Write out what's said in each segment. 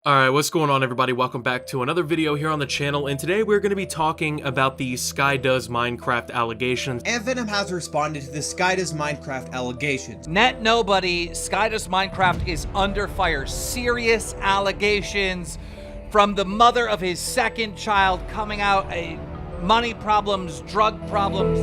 Alright, what's going on everybody? Welcome back to another video here on the channel, and today we're going to be talking about the Sky Does Minecraft allegations. And Venom has responded to the Sky Does Minecraft allegations. Net nobody, Sky Does Minecraft is under fire. Serious allegations from the mother of his second child coming out, money problems, drug problems.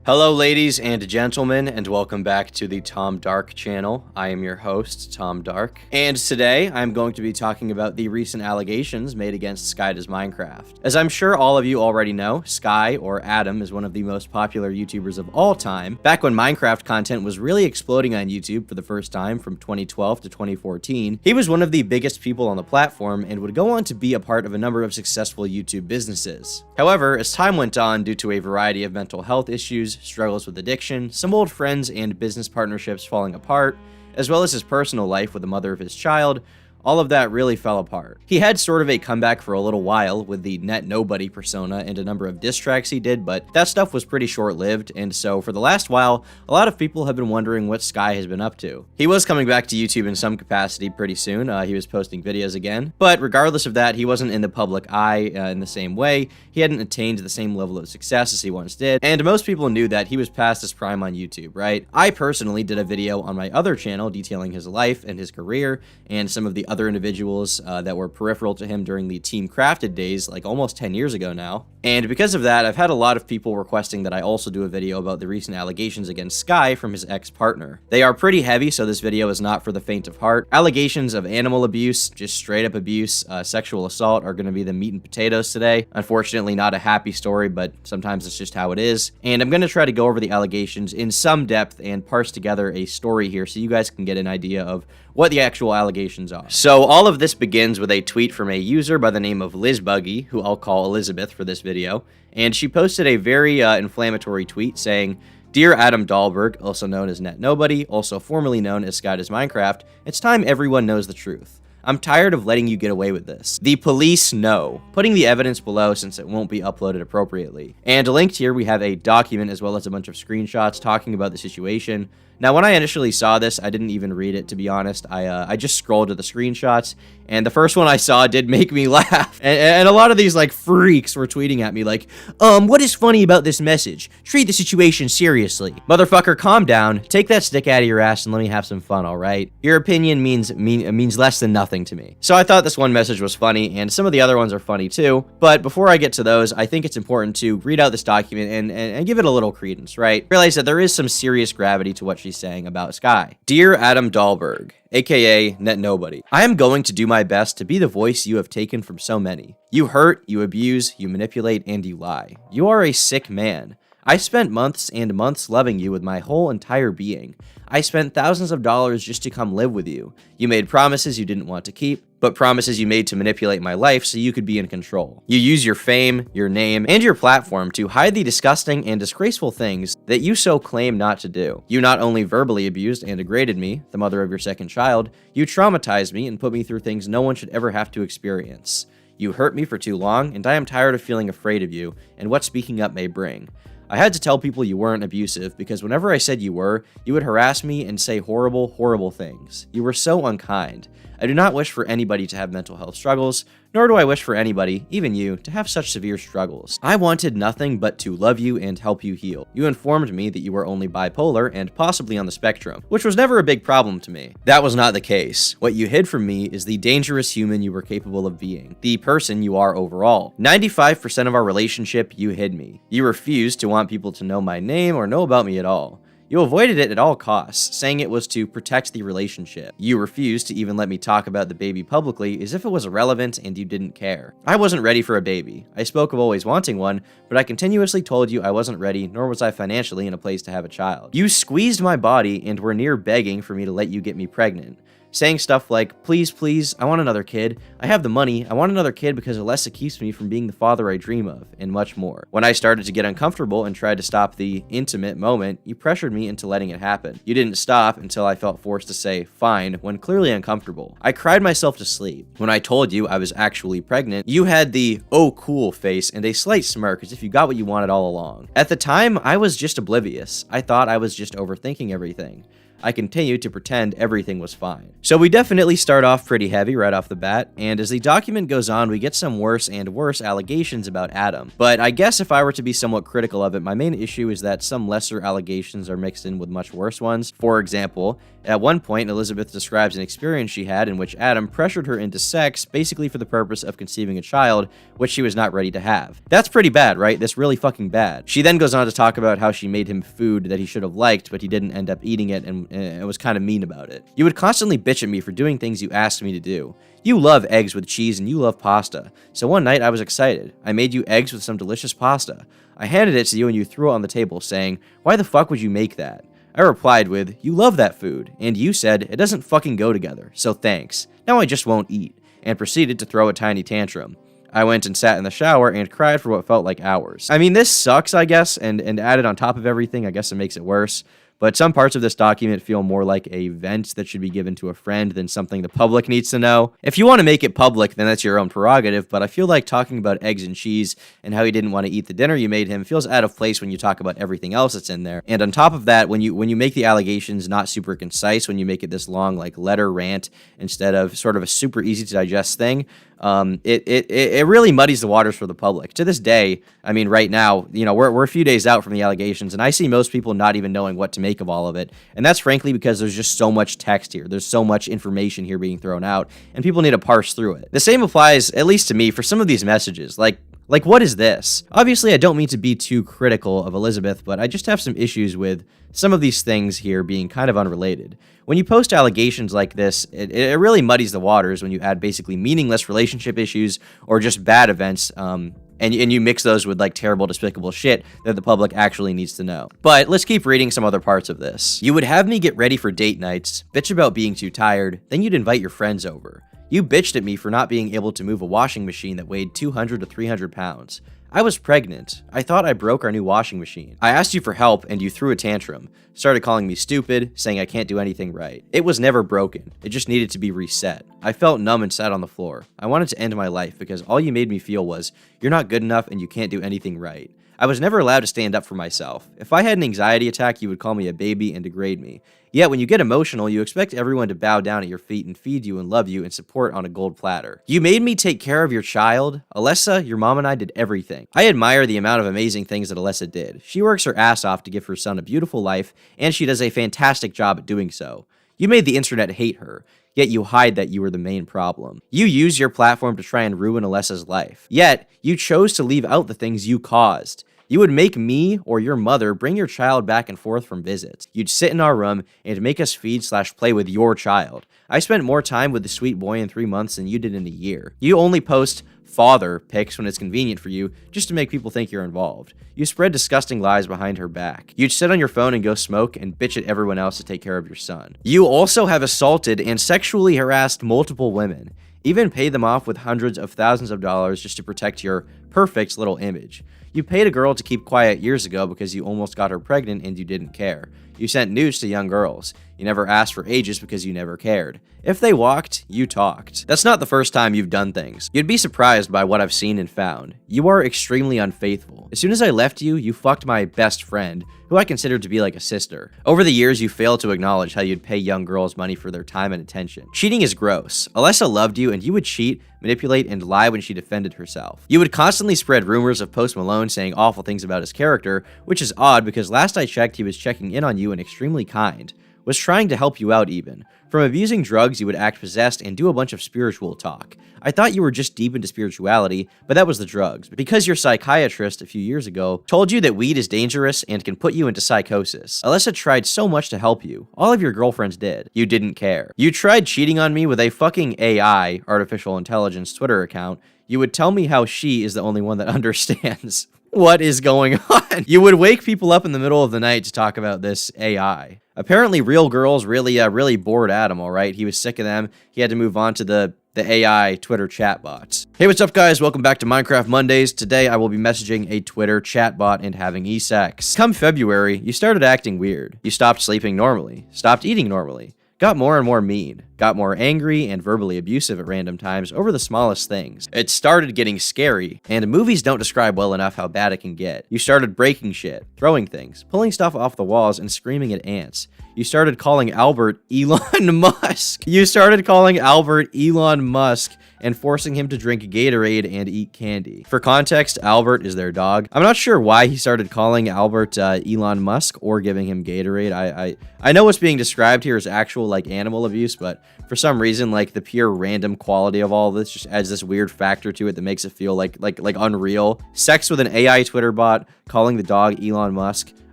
Hello ladies and gentlemen, and welcome back to the Tom Dark channel. I am your host, Tom Dark, and today I'm going to be talking about the recent allegations made against Sky Does Minecraft. As I'm sure all of you already know, Sky, or Adam, is one of the most popular YouTubers of all time. Back when Minecraft content was really exploding on YouTube for the first time from 2012 to 2014, he was one of the biggest people on the platform and would go on to be a part of a number of successful YouTube businesses. However, as time went on, due to a variety of mental health issues, struggles with addiction, some old friends and business partnerships falling apart, as well as his personal life with the mother of his child, all of that really fell apart. He had sort of a comeback for a little while with the Net Nobody persona and a number of diss tracks he did, but that stuff was pretty short-lived, and so for the last while, a lot of people have been wondering what Sky has been up to. He was coming back to YouTube in some capacity pretty soon. He was posting videos again, but regardless of that, he wasn't in the public eye in the same way. He hadn't attained the same level of success as he once did, and most people knew that he was past his prime on YouTube, right? I personally did a video on my other channel detailing his life and his career, and some of the other individuals that were peripheral to him during the Team Crafted days, like almost 10 years ago now. And because of that, I've had a lot of people requesting that I also do a video about the recent allegations against Sky from his ex-partner. They are pretty heavy, so this video is not for the faint of heart. Allegations of animal abuse, just straight up abuse, sexual assault are going to be the meat and potatoes today. Unfortunately, not a happy story, but sometimes it's just how it is. And I'm going to try to go over the allegations in some depth and parse together a story here so you guys can get an idea of what the actual allegations are. So all of this begins with a tweet from a user by the name of LizBuggy, who I'll call Elizabeth for this video, and she posted a very inflammatory tweet saying, "Dear Adam Dahlberg, also known as Net Nobody, also formerly known as Sky Does Minecraft, it's time everyone knows the truth. I'm tired of letting you get away with this. The police know." Putting the evidence below since it won't be uploaded appropriately. And linked here we have a document as well as a bunch of screenshots talking about the situation. Now, when I initially saw this, I didn't even read it, to be honest. I just scrolled to the screenshots, and the first one I saw did make me laugh. And a lot of these, like, freaks were tweeting at me like, what is funny about this message? Treat the situation seriously. Motherfucker, calm down, take that stick out of your ass and let me have some fun, alright? Your opinion means less than nothing to me. So I thought this one message was funny, and some of the other ones are funny too. But before I get to those, I think it's important to read out this document and give it a little credence, right? Realize that there is some serious gravity to what she's saying about Sky. Dear Adam Dahlberg, aka Net Nobody, I am going to do my best to be the voice you have taken from so many. You hurt, you abuse, you manipulate, and you lie. You are a sick man. I spent months and months loving you with my whole entire being. I spent thousands of dollars just to come live with you. You made promises you didn't want to keep, but promises you made to manipulate my life so you could be in control. You use your fame, your name, and your platform to hide the disgusting and disgraceful things that you so claim not to do. You not only verbally abused and degraded me, the mother of your second child, you traumatized me and put me through things no one should ever have to experience. You hurt me for too long, and I am tired of feeling afraid of you and what speaking up may bring. I had to tell people you weren't abusive because whenever I said you were, you would harass me and say horrible, horrible things. You were so unkind. I do not wish for anybody to have mental health struggles, nor do I wish for anybody, even you, to have such severe struggles. I wanted nothing but to love you and help you heal. You informed me that you were only bipolar and possibly on the spectrum, which was never a big problem to me. That was not the case. What you hid from me is the dangerous human you were capable of being, the person you are overall. 95% of our relationship, you hid me. You refused to want people to know my name or know about me at all. You avoided it at all costs, saying it was to protect the relationship. You refused to even let me talk about the baby publicly as if it was irrelevant and you didn't care. I wasn't ready for a baby. I spoke of always wanting one, but I continuously told you I wasn't ready, nor was I financially in a place to have a child. You squeezed my body and were near begging for me to let you get me pregnant. saying stuff like, please, please, I want another kid. I have the money. I want another kid because Alessa keeps me from being the father I dream of, and much more. When I started to get uncomfortable and tried to stop the intimate moment, you pressured me into letting it happen. You didn't stop until I felt forced to say, fine, when clearly uncomfortable. I cried myself to sleep. When I told you I was actually pregnant, you had the, oh cool face and a slight smirk as if you got what you wanted all along. At the time, I was just oblivious. I thought I was just overthinking everything. I continued to pretend everything was fine. So we definitely start off pretty heavy right off the bat, and as the document goes on, we get some worse and worse allegations about Adam. But I guess if I were to be somewhat critical of it, my main issue is that some lesser allegations are mixed in with much worse ones. For example, at one point, Elizabeth describes an experience she had in which Adam pressured her into sex, basically for the purpose of conceiving a child, which she was not ready to have. That's pretty bad, right? That's really fucking bad. She then goes on to talk about how she made him food that he should have liked, but he didn't end up eating it and was kind of mean about it. You would constantly bitch at me for doing things you asked me to do. You love eggs with cheese and you love pasta. So one night I was excited. I made you eggs with some delicious pasta. I handed it to you and you threw it on the table saying, why the fuck would you make that? I replied with, you love that food, and you said, it doesn't fucking go together, so thanks. Now I just won't eat, and proceeded to throw a tiny tantrum. I went and sat in the shower and cried for what felt like hours. I mean, this sucks, I guess, and added on top of everything, I guess it makes it worse. But some parts of this document feel more like a vent that should be given to a friend than something the public needs to know. If you want to make it public, then that's your own prerogative, but I feel like talking about eggs and cheese and how he didn't want to eat the dinner you made him feels out of place when you talk about everything else that's in there. And on top of that, when you make the allegations not super concise, when you make it this long, like letter rant, instead of sort of a super easy to digest thing, it really muddies the waters for the public. To this day, I mean, right now, you know, we're a few days out from the allegations, and I see most people not even knowing what to make of all of it. And that's frankly because there's just so much text here. There's so much information here being thrown out, and people need to parse through it. The same applies, at least to me, for some of these messages. Like, what is this? Obviously, I don't mean to be too critical of Elizabeth, but I just have some issues with some of these things here being kind of unrelated. When you post allegations like this, it really muddies the waters when you add basically meaningless relationship issues or just bad events, and you mix those with like terrible, despicable shit that the public actually needs to know. But let's keep reading some other parts of this. You would have me get ready for date nights, bitch about being too tired, then you'd invite your friends over. You bitched at me for not being able to move a washing machine that weighed 200 to 300 pounds. I was pregnant. I thought I broke our new washing machine. I asked you for help and you threw a tantrum. Started calling me stupid, saying I can't do anything right. It was never broken. It just needed to be reset. I felt numb and sat on the floor. I wanted to end my life because all you made me feel was, you're not good enough and you can't do anything right. I was never allowed to stand up for myself. If I had an anxiety attack, you would call me a baby and degrade me. Yet when you get emotional, you expect everyone to bow down at your feet and feed you and love you and support on a gold platter. You made me take care of your child. Alessa, your mom and I did everything. I admire the amount of amazing things that Alessa did. She works her ass off to give her son a beautiful life, and she does a fantastic job at doing so. You made the internet hate her, yet you hide that you were the main problem. You use your platform to try and ruin Alessa's life, yet you chose to leave out the things you caused. You would make me or your mother bring your child back and forth from visits. You'd sit in our room and make us feed/play with your child. I spent more time with the sweet boy in 3 months than you did in a year. You only post father pics when it's convenient for you, just to make people think you're involved. You spread disgusting lies behind her back. You'd sit on your phone and go smoke and bitch at everyone else to take care of your son. You also have assaulted and sexually harassed multiple women. Even paid them off with hundreds of thousands of dollars just to protect your perfect little image. You paid a girl to keep quiet years ago because you almost got her pregnant and you didn't care. You sent nudes to young girls. You never asked for ages because you never cared. If they walked, you talked. That's not the first time you've done things. You'd be surprised by what I've seen and found. You are extremely unfaithful. As soon as I left you, you fucked my best friend, who I considered to be like a sister. Over the years, you failed to acknowledge how you'd pay young girls money for their time and attention. Cheating is gross. Alessa loved you, and you would cheat, manipulate, and lie when she defended herself. You would constantly spread rumors of Post Malone saying awful things about his character, which is odd because last I checked, he was checking in on you and extremely kind. Was trying to help you out even. From abusing drugs, you would act possessed and do a bunch of spiritual talk. I thought you were just deep into spirituality, but that was the drugs. Because your psychiatrist a few years ago told you that weed is dangerous and can put you into psychosis. Alessa tried so much to help you. All of your girlfriends did. You didn't care. You tried cheating on me with a fucking AI, artificial intelligence, Twitter account. You would tell me how she is the only one that understands. What is going on? You would wake people up in the middle of the night to talk about this AI. Apparently, real girls really bored Adam, alright? He was sick of them. He had to move on to the AI Twitter chatbots. Hey, what's up, guys? Welcome back to Minecraft Mondays. Today, I will be messaging a Twitter chatbot and having e-sex. Come February, you started acting weird. You stopped sleeping normally, stopped eating normally, got more and more mean, got more angry and verbally abusive at random times over the smallest things. It started getting scary, and movies don't describe well enough how bad it can get. You started breaking shit, throwing things, pulling stuff off the walls, and screaming at ants. You started calling Albert Elon Musk. You started calling Albert Elon Musk and forcing him to drink Gatorade and eat candy. For context, Albert is their dog. I'm not sure why he started calling Albert Elon Musk or giving him Gatorade. I know what's being described here is actual like animal abuse, but for some reason, like the pure random quality of all of this just adds this weird factor to it that makes it feel like unreal. Sex with an AI Twitter bot, calling the dog Elon Musk,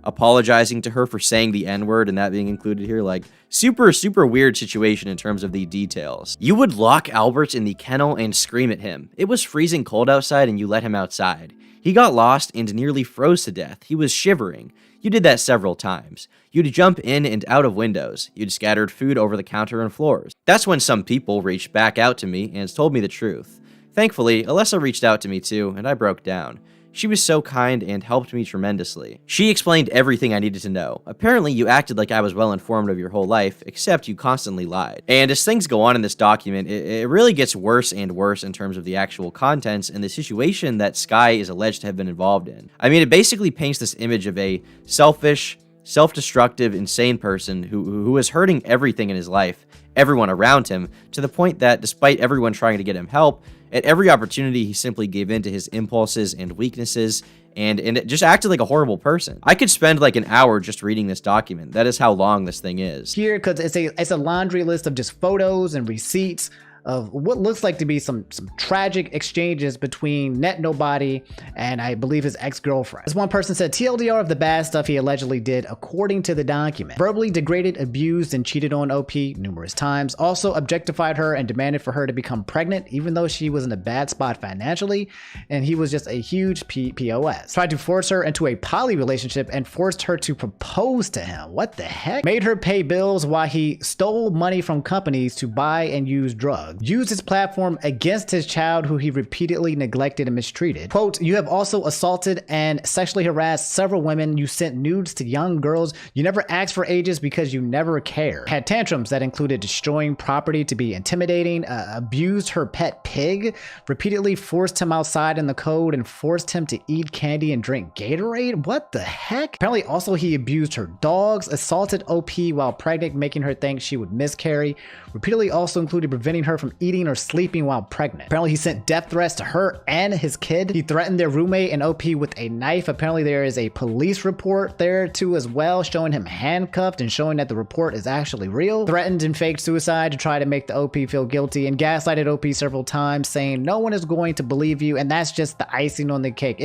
apologizing to her for saying the N-word and that being included here, like super weird situation in terms of the details. You would lock Albert in the kennel and scream at him. It was freezing cold outside and you let him outside. He got lost and nearly froze to death. He was shivering. You did that several times. You'd jump in and out of windows. You'd scattered food over the counter and floors. That's when some people reached back out to me and told me the truth. Thankfully, Alyssa reached out to me too, and I broke down. She was so kind and helped me tremendously. She explained everything I needed to know. Apparently, you acted like I was well informed of your whole life, except you constantly lied. And as things go on in this document, it really gets worse and worse in terms of the actual contents and the situation that Sky is alleged to have been involved in. I mean, it basically paints this image of a selfish, self-destructive, insane person who is hurting everything in his life, everyone around him, to the point that despite everyone trying to get him help, at every opportunity, he simply gave in to his impulses and weaknesses, and it just acted like a horrible person. I could spend like an hour just reading this document. That is how long this thing is. Here, because it's a laundry list of just photos and receipts of what looks like to be some tragic exchanges between Net Nobody and I believe his ex-girlfriend. As one person said, TLDR of the bad stuff he allegedly did according to the document. Verbally degraded, abused, and cheated on OP numerous times. Also objectified her and demanded for her to become pregnant even though she was in a bad spot financially and he was just a huge POS. Tried to force her into a poly relationship and forced her to propose to him. What the heck? Made her pay bills while he stole money from companies to buy and use drugs. Used his platform against his child who he repeatedly neglected and mistreated. Quote, you have also assaulted and sexually harassed several women. You sent nudes to young girls. You never asked for ages because you never cared. Had tantrums that included destroying property to be intimidating, abused her pet pig, repeatedly forced him outside in the cold and forced him to eat candy and drink Gatorade. What the heck? Apparently also he abused her dogs, assaulted OP while pregnant, making her think she would miscarry. Repeatedly also included preventing her from eating or sleeping while pregnant. Apparently he sent death threats to her and his kid. He threatened their roommate and OP with a knife. Apparently there is a police report there too as well, showing him handcuffed and showing that the report is actually real. Threatened and faked suicide to try to make the OP feel guilty and gaslighted OP several times, saying no one is going to believe you, and that's just the icing on the cake.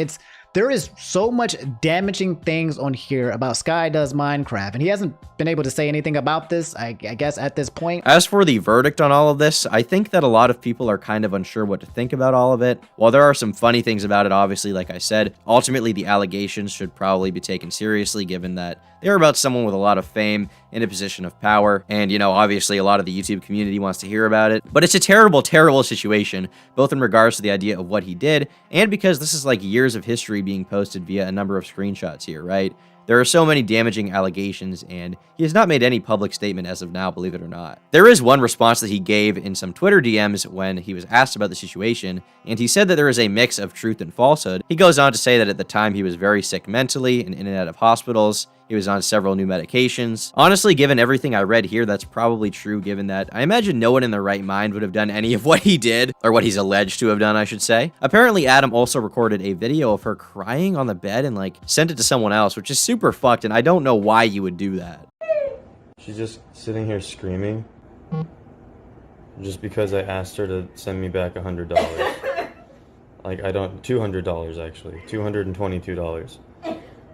There is so much damaging things on here about Sky Does Minecraft, and he hasn't been able to say anything about this, I guess, at this point. As for the verdict on all of this, I think that a lot of people are kind of unsure what to think about all of it. While there are some funny things about it, obviously, like I said, ultimately the allegations should probably be taken seriously, given that they're about someone with a lot of fame in a position of power, and, you know, obviously a lot of the YouTube community wants to hear about it. But it's a terrible situation, both in regards to the idea of what he did, and because this is like years of history being posted via a number of screenshots here, right? There are so many damaging allegations, and he has not made any public statement as of now, believe it or not. There is one response that he gave in some Twitter DMs when he was asked about the situation, and he said that there is a mix of truth and falsehood. He goes on to say that at the time he was very sick mentally and in and out of hospitals. He was on several new medications. Honestly, given everything I read here, that's probably true, given that I imagine no one in their right mind would have done any of what he did, or what he's alleged to have done, I should say. Apparently, Adam also recorded a video of her crying on the bed and, like, sent it to someone else, which is super fucked, and I don't know why you would do that. She's just sitting here screaming, just because I asked her to send me back $100. Like, $200 actually, $222.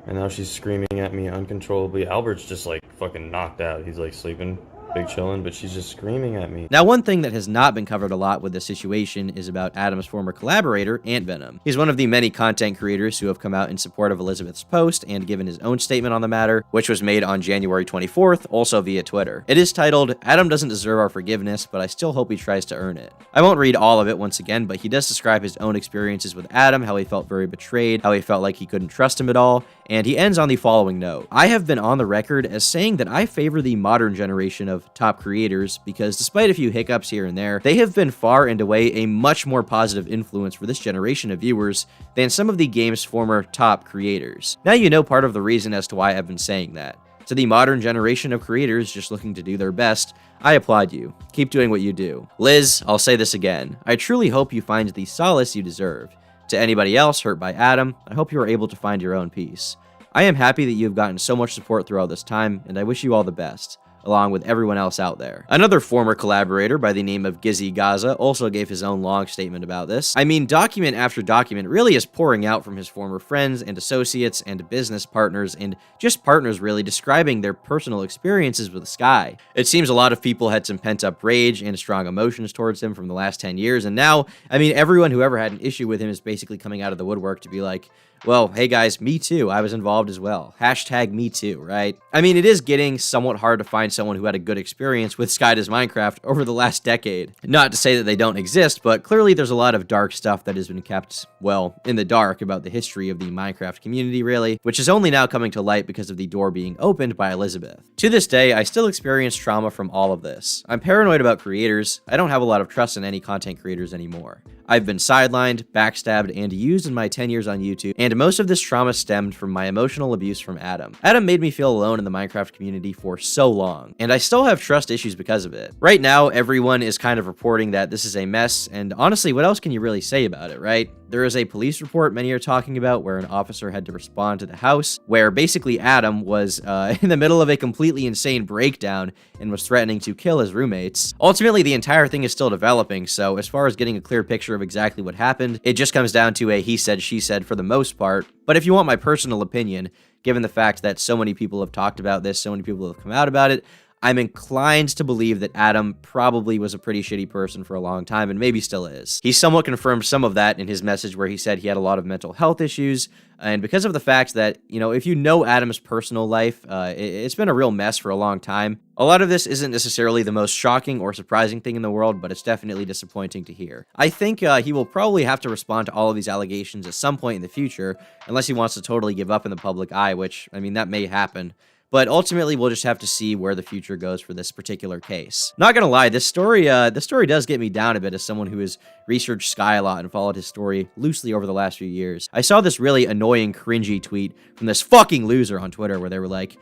And now she's screaming at me uncontrollably. Albert's just like fucking knocked out. He's like sleeping. big chillin', but she's just screaming at me. Now, one thing that has not been covered a lot with this situation is about Adam's former collaborator, Ant Venom. He's one of the many content creators who have come out in support of Elizabeth's post and given his own statement on the matter, which was made on January 24th, also via Twitter. It is titled, "Adam doesn't deserve our forgiveness, but I still hope he tries to earn it." I won't read all of it once again, but he does describe his own experiences with Adam, how he felt very betrayed, how he felt like he couldn't trust him at all, and he ends on the following note. "I have been on the record as saying that I favor the modern generation of top creators because despite a few hiccups here and there, they have been far and away a much more positive influence for this generation of viewers than some of the game's former top creators." Now you know part of the reason as to why I've been saying that. To the modern generation of creators just looking to do their best, I applaud you. Keep doing what you do. Liz, I'll say this again. I truly hope you find the solace you deserve. To anybody else hurt by Adam, I hope you are able to find your own peace. I am happy that you have gotten so much support throughout this time, and I wish you all the best, along with everyone else out there. Another former collaborator by the name of Gizzy Gaza also gave his own long statement about this. I mean, document after document really is pouring out from his former friends and associates and business partners and just partners really describing their personal experiences with Sky. It seems a lot of people had some pent-up rage and strong emotions towards him from the last 10 years, and now, I mean, everyone who ever had an issue with him is basically coming out of the woodwork to be like, well, hey guys, me too. I was involved as well. Hashtag me too, right? I mean, it is getting somewhat hard to find someone who had a good experience with Sky Does Minecraft over the last decade. Not to say that they don't exist, but clearly there's a lot of dark stuff that has been kept, well, in the dark about the history of the Minecraft community, really, which is only now coming to light because of the door being opened by Elizabeth. To this day, I still experience trauma from all of this. I'm paranoid about creators. I don't have a lot of trust in any content creators anymore. I've been sidelined, backstabbed, and used in my 10 years on YouTube, and most of this trauma stemmed from my emotional abuse from Adam. Adam made me feel alone in the Minecraft community for so long, and I still have trust issues because of it. Right now, everyone is kind of reporting that this is a mess, and honestly, what else can you really say about it, right? There is a police report many are talking about where an officer had to respond to the house, where basically Adam was in the middle of a completely insane breakdown and was threatening to kill his roommates. Ultimately, the entire thing is still developing, so as far as getting a clear picture of exactly what happened, it just comes down to a he said, she said for the most part. But if you want my personal opinion, given the fact that so many people have talked about this, so many people have come out about it, I'm inclined to believe that Adam probably was a pretty shitty person for a long time and maybe still is. He somewhat confirmed some of that in his message where he said he had a lot of mental health issues, and because of the fact that, you know, if you know Adam's personal life, it's been a real mess for a long time. A lot of this isn't necessarily the most shocking or surprising thing in the world, but it's definitely disappointing to hear. I think he will probably have to respond to all of these allegations at some point in the future, unless he wants to totally give up in the public eye, which, I mean, that may happen. But ultimately, we'll just have to see where the future goes for this particular case. Not gonna lie, this story does get me down a bit as someone who has researched Sky a lot and followed his story loosely over the last few years. I saw this really annoying, cringy tweet from this fucking loser on Twitter where they were like,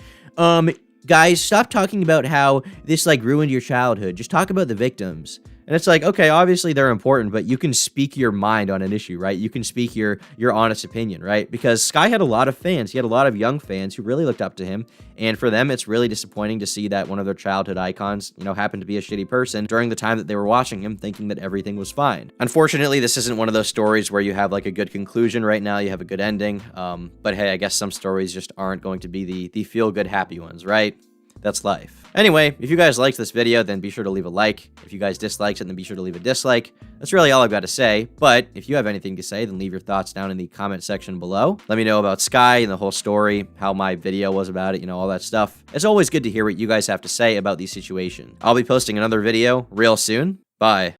guys, stop talking about how this, like, ruined your childhood. Just talk about the victims. And it's like, okay, obviously they're important, but you can speak your mind on an issue, right? You can speak your honest opinion, right? Because Sky had a lot of fans. He had a lot of young fans who really looked up to him. And for them, it's really disappointing to see that one of their childhood icons, you know, happened to be a shitty person during the time that they were watching him, thinking that everything was fine. Unfortunately, this isn't one of those stories where you have like a good conclusion right now. You have a good ending. But hey, I guess some stories just aren't going to be the feel-good happy ones, right? That's life. Anyway, if you guys liked this video, then be sure to leave a like. If you guys disliked it, then be sure to leave a dislike. That's really all I've got to say. But if you have anything to say, then leave your thoughts down in the comment section below. Let me know about Sky and the whole story, how my video was about it, you know, all that stuff. It's always good to hear what you guys have to say about the situation. I'll be posting another video real soon. Bye.